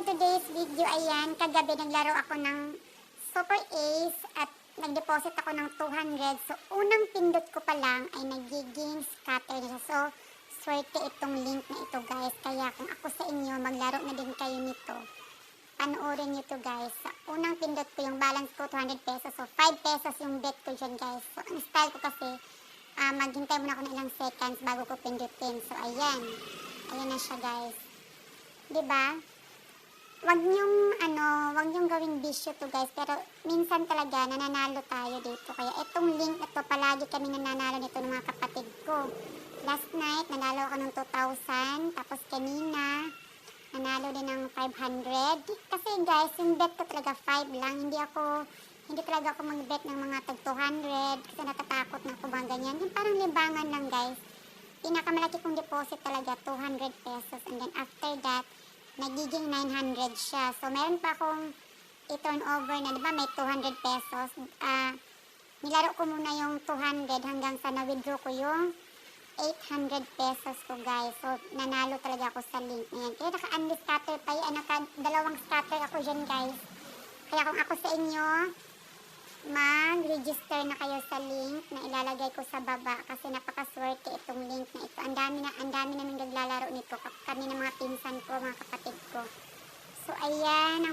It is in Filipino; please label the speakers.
Speaker 1: today's video, ayan, kagabi naglaro ako ng Super Ace at nag-deposit ako ng 200. So, unang pindot ko pa lang ay nagiging scatter na siya. So, swerte itong link na ito, guys. Kaya kung ako sa inyo, maglaro na din kayo nito. Panoorin nyo to, guys. Sa unang pindot ko, yung balance ko, 200 pesos. So, 5 pesos yung bet ko dyan, guys. So, ang style ko kasi, maghintay muna ako ng ilang seconds bago ko pindutin. So, ayan. Ayan na siya, guys. Diba? Wag niyong gawing bisyo to, guys. Pero minsan talaga nananalo tayo dito. Kaya itong link na to, palagi kami nananalo nito ng mga kapatid ko. Last night, nanalo ako ng 2,000. Tapos kanina, nanalo din ng 500. Kasi guys, yung bet ko talaga 5 lang. Hindi talaga ako mag-bet ng mga tag 200. Kasi natatakot na ako bang ganyan. Yung parang libangan lang, guys. Pinakamalaki kong deposit talaga, 200 pesos. And then after that, nagiging 900 siya. So, meron pa akong i-turn over na, di ba, may 200 pesos. Nilaro ko muna yung 200 hanggang sa na-withdraw ko yung 800 pesos ko, guys. So, nanalo talaga ako sa link na yan. Kaya naka-unlist scatter pa yan. Dalawang scatter ako dyan, guys. Kaya kung ako sa inyo, mag-register na kayo sa link na ilalagay ko sa baba kasi napakaswerte itong link na ito. Ang dami na naglalaro nito. Kami ng mga pinsan ko, mga kapatid ko. So, ayan ang